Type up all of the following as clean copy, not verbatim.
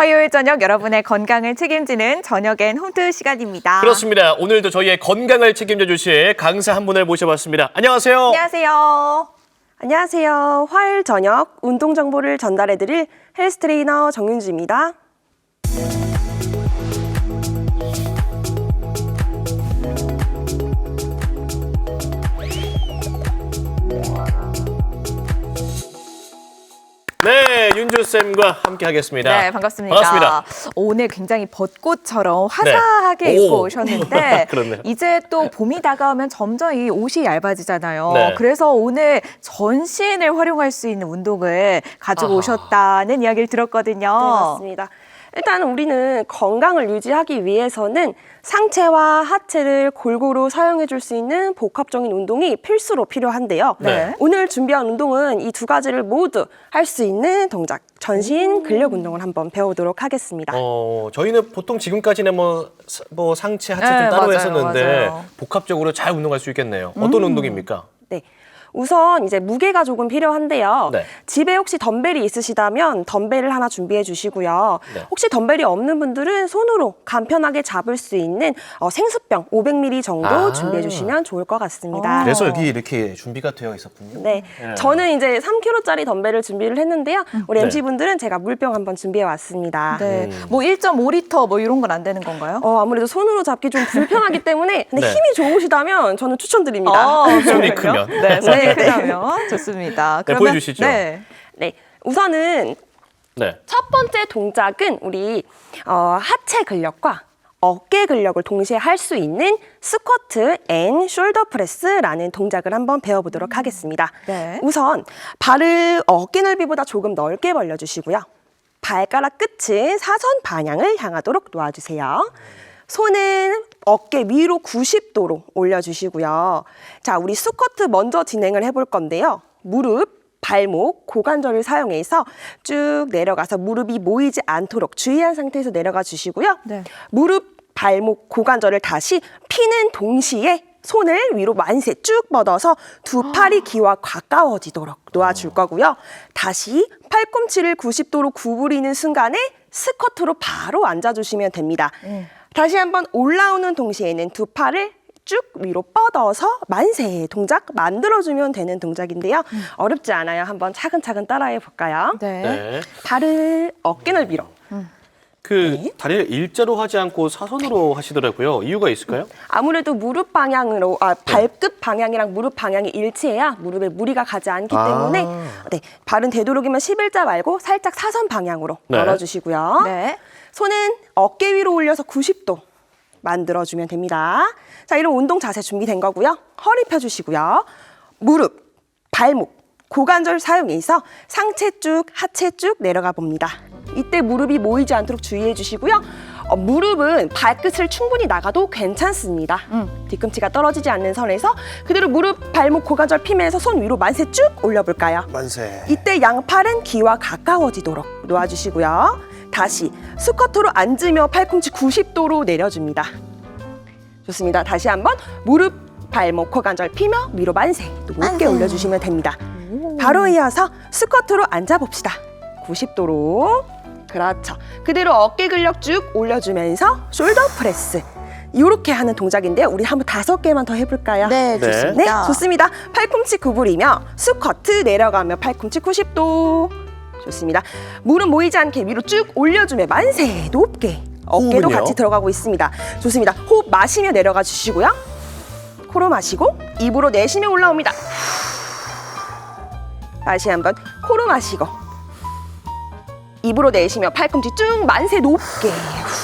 화요일 저녁 여러분의 건강을 책임지는 저녁엔 홈트 시간입니다. 그렇습니다. 오늘도 저희의 건강을 책임져 주실 강사 한 분을 모셔봤습니다. 안녕하세요. 안녕하세요. 안녕하세요. 화요일 저녁 운동 정보를 전달해드릴 헬스 트레이너 정윤주입니다. 네, 윤주쌤과 함께 하겠습니다. 네, 반갑습니다. 반갑습니다. 오늘 굉장히 벚꽃처럼 화사하게 네. 입고 오. 오셨는데 그렇네요. 이제 또 봄이 다가오면 점점 이 옷이 얇아지잖아요. 네. 그래서 오늘 전신을 활용할 수 있는 운동을 가지고 아하. 오셨다는 이야기를 들었거든요. 네, 맞습니다. 일단 우리는 건강을 유지하기 위해서는 상체와 하체를 골고루 사용해 줄 수 있는 복합적인 운동이 필수로 필요한데요. 네. 오늘 준비한 운동은 이 두 가지를 모두 할 수 있는 동작, 전신 근력 운동을 한번 배워보도록 하겠습니다. 저희는 보통 지금까지는 뭐 상체, 하체 네, 좀 따로 맞아요, 했었는데 맞아요. 복합적으로 잘 운동할 수 있겠네요. 어떤 운동입니까? 네. 우선 이제 무게가 조금 필요한데요. 네. 집에 혹시 덤벨이 있으시다면 덤벨을 하나 준비해 주시고요. 네. 혹시 덤벨이 없는 분들은 손으로 간편하게 잡을 수 있는 생수병 500ml 정도 아. 준비해 주시면 좋을 것 같습니다. 그래서 여기 이렇게 준비가 되어 있었군요. 네. 네. 저는 이제 3kg짜리 덤벨을 준비를 했는데요. 우리 네. MC분들은 제가 물병 한번 준비해 왔습니다. 네. 뭐 1.5리터 뭐 이런 건 안 되는 건가요? 아무래도 손으로 잡기 좀 불편하기 때문에 근데 네. 힘이 좋으시다면 저는 추천드립니다. 손이 그렇군요. 크면. 네, 손이 크다면 좋습니다. 네, 그러면 보여주시죠. 네. 네. 우선은 네. 첫 번째 동작은 우리 하체 근력과 어깨 근력을 동시에 할 수 있는 스쿼트 앤 숄더 프레스라는 동작을 한번 배워보도록 하겠습니다. 네. 우선 발을 어깨 넓이보다 조금 넓게 벌려주시고요. 발가락 끝은 사선 방향을 향하도록 놓아주세요. 손은 어깨 위로 90도로 올려주시고요. 자, 우리 스쿼트 먼저 진행을 해볼 건데요. 무릎, 발목, 고관절을 사용해서 쭉 내려가서 무릎이 모이지 않도록 주의한 상태에서 내려가 주시고요. 네. 무릎, 발목, 고관절을 다시 피는 동시에 손을 위로 만세 쭉 뻗어서 두 팔이 귀와 가까워지도록 놓아줄 거고요. 다시 팔꿈치를 90도로 구부리는 순간에 스쿼트로 바로 앉아주시면 됩니다. 다시 한번 올라오는 동시에는 두 팔을 쭉 위로 뻗어서 만세 동작 만들어주면 되는 동작인데요. 어렵지 않아요. 한번 차근차근 따라해 볼까요? 네. 네. 발을 어깨 넓이로. 다리를 일자로 하지 않고 사선으로 하시더라고요. 이유가 있을까요? 아무래도 무릎 방향으로 발끝 방향이랑 무릎 방향이 일치해야 무릎에 무리가 가지 않기 때문에 네, 발은 되도록이면 11자 말고 살짝 사선 방향으로 네. 열어주시고요. 네. 손은 어깨 위로 올려서 90도 만들어주면 됩니다. 자, 이런 운동 자세 준비된 거고요. 허리 펴주시고요. 무릎, 발목, 고관절 사용해서 상체 쭉, 하체 쭉 내려가 봅니다. 이때 무릎이 모이지 않도록 주의해 주시고요. 무릎은 발끝을 충분히 나가도 괜찮습니다. 뒤꿈치가 떨어지지 않는 선에서 그대로 무릎, 발목, 고관절 피면서 손 위로 만세 쭉 올려볼까요? 만세. 이때 양팔은 귀와 가까워지도록 놓아주시고요. 다시 스쿼트로 앉으며 팔꿈치 90도로 내려줍니다. 좋습니다. 다시 한번 무릎, 발목, 고관절 피며 위로 만세 높게 올려주시면 됩니다. 바로 이어서 스쿼트로 앉아봅시다. 90도로. 그렇죠. 그대로 어깨 근력 쭉 올려주면서 숄더 프레스. 이렇게 하는 동작인데요. 우리 한번 5개만 더 해볼까요? 네, 네. 좋습니다. 네, 좋습니다. 팔꿈치 구부리며 스쿼트 내려가며 팔꿈치 90도. 좋습니다. 무릎 모이지 않게 위로 쭉 올려주며 만세 높게. 어깨도 호흡은요? 같이 들어가고 있습니다. 좋습니다. 호흡 마시며 내려가 주시고요. 코로 마시고 입으로 내쉬며 올라옵니다. 다시 한번 코로 마시고 입으로 내쉬며 팔꿈치 쭉 만세 높게.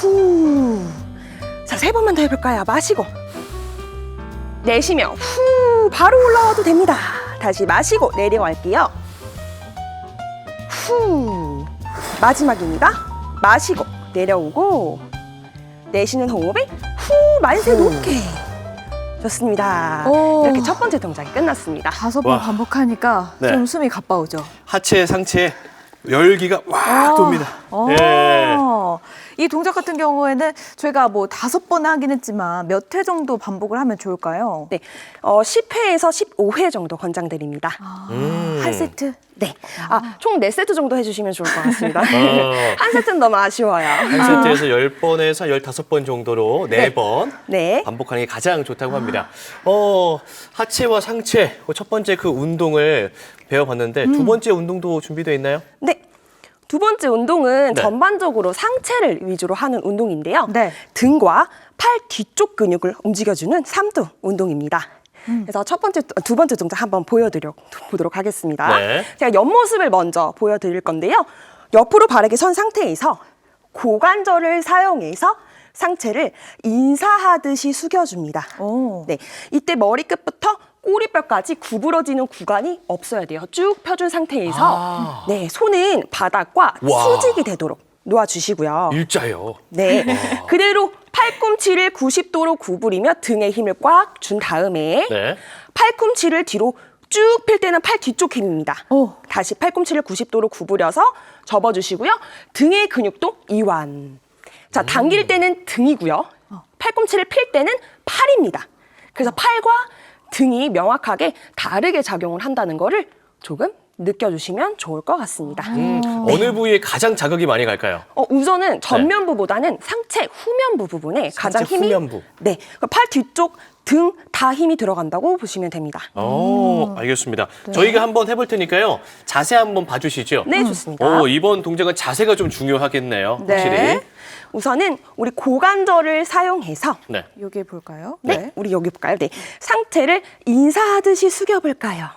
후. 자, 3번만 더 해볼까요? 마시고 내쉬며 후 바로 올라와도 됩니다. 다시 마시고 내려갈게요. 후 마지막입니다. 마시고 내려오고 내쉬는 호흡에 후 만세 높게. 좋습니다. 오. 이렇게 첫 번째 동작이 끝났습니다. 5번 와. 반복하니까 네. 좀 숨이 가빠오죠. 하체, 상체 열기가 와 돕니다. 어. 예. 이 동작 같은 경우에는 저희가 뭐 5번 하긴 했지만 몇 회 정도 반복을 하면 좋을까요? 네, 10회에서 15회 정도 권장드립니다. 한 세트? 네, 총 4세트 정도 해주시면 좋을 것 같습니다. 한 세트는 너무 아쉬워요. 한 세트에서 10번에서 15번 정도로 4번 네. 반복하는 게 가장 좋다고 합니다. 하체와 상체 첫 번째 그 운동을 배워봤는데 두 번째 운동도 준비되어 있나요? 네. 두 번째 운동은 네. 전반적으로 상체를 위주로 하는 운동인데요. 네. 등과 팔 뒤쪽 근육을 움직여주는 삼두 운동입니다. 그래서 두 번째 동작 한번 보도록 하겠습니다. 네. 제가 옆모습을 먼저 보여드릴 건데요. 옆으로 바르게 선 상태에서 고관절을 사용해서 상체를 인사하듯이 숙여줍니다. 오. 네, 이때 머리끝부터 꼬리뼈까지 구부러지는 구간이 없어야 돼요. 쭉 펴준 상태에서 네, 손은 바닥과 와. 수직이 되도록 놓아주시고요. 일자요. 네, 그대로 팔꿈치를 90도로 구부리며 등에 힘을 꽉 준 다음에 네. 팔꿈치를 뒤로 쭉 필 때는 팔 뒤쪽 힘입니다. 오. 다시 팔꿈치를 90도로 구부려서 접어주시고요. 등의 근육도 이완. 자, 당길 때는 등이고요. 팔꿈치를 필 때는 팔입니다. 그래서 팔과 등이 명확하게 다르게 작용을 한다는 거를 조금 느껴주시면 좋을 것 같습니다. 어느 부위에 가장 자극이 많이 갈까요? 우선은 전면부보다는 상체 후면부 부분에 가장 상체 힘이 후면부. 네, 팔 뒤쪽, 등 다 힘이 들어간다고 보시면 됩니다. 알겠습니다. 저희가 한번 해볼 테니까요. 자세 한번 봐주시죠. 네, 좋습니다. 이번 동작은 자세가 좀 중요하겠네요. 네. 확실히. 우선은 우리 고관절을 사용해서 네. 여기 볼까요? 네, 우리 여기 볼까요? 네, 상체를 인사하듯이 숙여볼까요?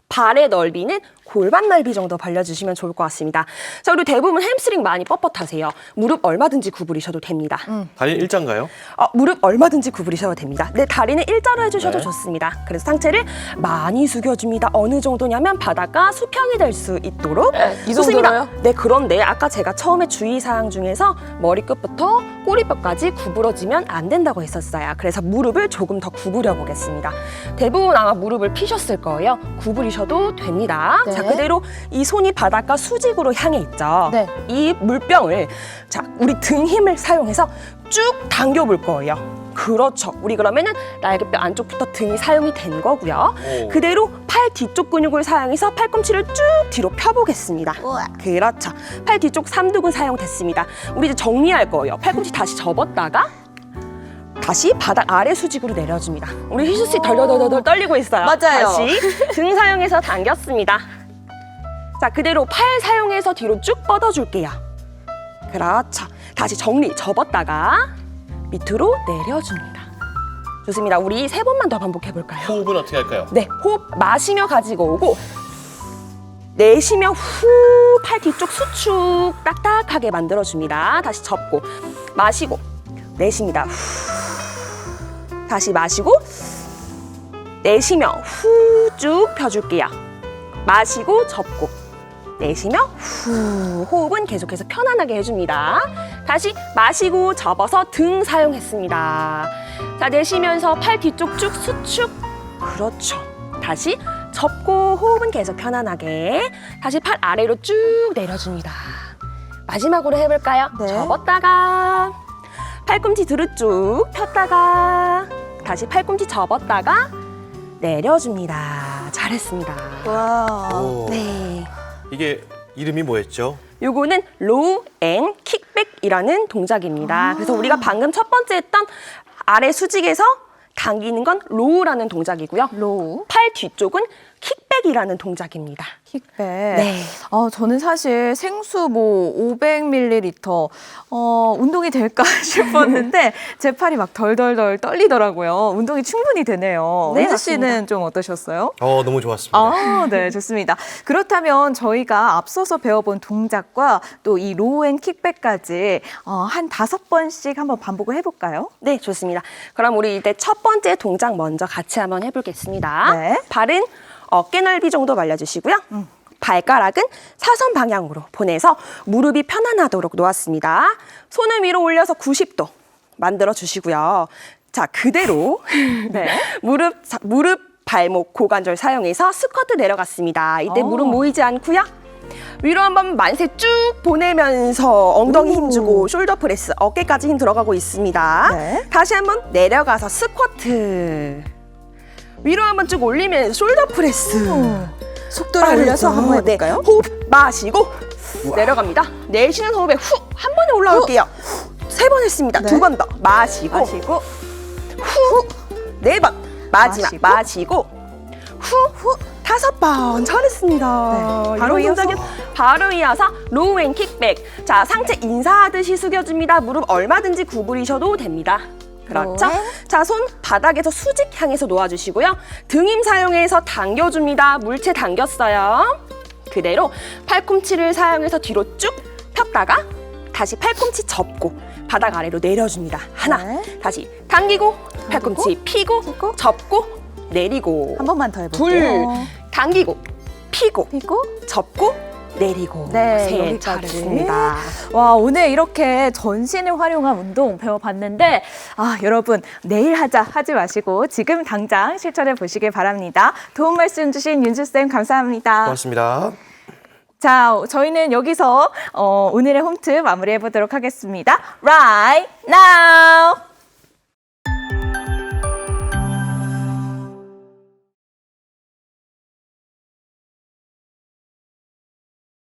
발의 넓이는 골반 넓이 정도 벌려주시면 좋을 것 같습니다. 자, 그리고 대부분 햄스트링 많이 뻣뻣하세요. 무릎 얼마든지 구부리셔도 됩니다. 다리 일자인가요? 무릎 얼마든지 구부리셔도 됩니다. 네, 다리는 일자로 해주셔도 네. 좋습니다. 그래서 상체를 많이 숙여줍니다. 어느 정도냐면 바닥과 수평이 될 수 있도록 이 좋습니다. 정도로요? 네, 그런데 아까 제가 처음에 주의사항 중에서 머리끝부터 꼬리뼈까지 구부러지면 안 된다고 했었어요. 그래서 무릎을 조금 더 구부려 보겠습니다. 대부분 아마 무릎을 피셨을 거예요. 구부리셔도 됩니다. 네. 자, 그대로 이 손이 바닥과 수직으로 향해 있죠. 네. 이 물병을 자, 우리 등 힘을 사용해서 쭉 당겨 볼 거예요. 그렇죠. 우리 그러면은 날개뼈 안쪽부터 등이 사용이 된 거고요. 오. 그대로 팔 뒤쪽 근육을 사용해서 팔꿈치를 쭉 뒤로 펴보겠습니다. 그렇죠. 팔 뒤쪽 삼두근 사용됐습니다. 우리 이제 정리할 거예요. 팔꿈치 다시 접었다가 다시 바닥 아래 수직으로 내려줍니다. 우리 희수 씨 덜덜덜덜 떨리고 있어요. 맞아요. 다시 등 사용해서 당겼습니다. 자, 그대로 팔 사용해서 뒤로 쭉 뻗어줄게요. 그렇죠. 다시 정리, 접었다가 밑으로 내려줍니다. 좋습니다. 우리 3번만 더 반복해볼까요? 호흡은 어떻게 할까요? 네, 호흡 마시며 가지고 오고 내쉬며 후 팔 뒤쪽 수축 딱딱하게 만들어줍니다. 다시 접고 마시고 내쉽니다. 후. 다시 마시고 내쉬며 후 쭉 펴줄게요. 마시고 접고 내쉬며 후. 호흡은 계속해서 편안하게 해줍니다. 다시 마시고 접어서 등 사용했습니다. 자, 내쉬면서 팔 뒤쪽 쭉 수축. 그렇죠. 다시 접고 호흡은 계속 편안하게. 다시 팔 아래로 쭉 내려줍니다. 마지막으로 해볼까요? 네. 접었다가 팔꿈치 뒤로 쭉 폈다가 다시 팔꿈치 접었다가 내려줍니다. 잘했습니다. 와. 오. 네. 이게 이름이 뭐였죠? 요거는 로우 앤 킥백이라는 동작입니다. 그래서 우리가 방금 첫 번째 했던 아래 수직에서 당기는 건 로우라는 동작이고요. 로우. 팔 뒤쪽은 킥백이라는 동작입니다. 킥백. 네. 저는 사실 생수 뭐 500ml 운동이 될까 싶었는데 제 팔이 막 덜덜덜 떨리더라고요. 운동이 충분히 되네요. 네, 은지 씨는 맞습니다. 좀 어떠셨어요? 너무 좋았습니다. 네, 좋습니다. 그렇다면 저희가 앞서서 배워본 동작과 또 이 로우 앤 킥백까지 한 5번씩 한번 반복을 해볼까요? 네, 좋습니다. 그럼 우리 이제 첫 번째 동작 먼저 같이 한번 해보겠습니다. 네. 발은 어깨 넓이 정도 말려주시고요. 발가락은 사선 방향으로 보내서 무릎이 편안하도록 놓았습니다. 손을 위로 올려서 90도 만들어 주시고요. 자, 그대로 네. 무릎, 발목, 고관절 사용해서 스쿼트 내려갔습니다. 이때 무릎 모이지 않고요. 위로 한번 만세 쭉 보내면서 엉덩이 오. 힘주고 숄더 프레스, 어깨까지 힘 들어가고 있습니다. 네. 다시 한번 내려가서 스쿼트. 위로 한번 쭉 올리면서 숄더 프레스. 속도를 올려서 한번 해볼까요? 네. 호흡 마시고 내려갑니다. 내쉬는 호흡에 후 한 번에 올라올게요. 세 번 했습니다. 네. 두 번 더 마시고 마시고 후 네 번 마지막 마시고 후 다섯 번 잘했습니다. 네. 바로 이런 이어서? 동작은 바로 이어서 로우 앤 킥백. 자, 상체 인사하듯이 숙여줍니다. 무릎 얼마든지 구부리셔도 됩니다. 그렇죠? 네. 자, 손 바닥에서 수직 향해서 놓아주시고요. 등힘 사용해서 당겨줍니다. 물체 당겼어요. 그대로 팔꿈치를 사용해서 뒤로 쭉 폈다가 다시 팔꿈치 접고 바닥 아래로 내려줍니다. 하나, 네. 다시 당기고 팔꿈치 펴고 펴고. 접고 내리고 한 번만 더 둘, 해볼게요. 당기고 펴고 그리고 접고 내리고 네, 셋 여기까지. 잘했습니다. 와, 오늘 이렇게 전신을 활용한 운동 배워봤는데, 아, 여러분, 내일 하지 마시고 지금 당장 실천해 보시길 바랍니다. 도움 말씀 주신 윤주쌤 감사합니다. 고맙습니다. 자, 저희는 여기서 오늘의 홈트 마무리해 보도록 하겠습니다. Right now!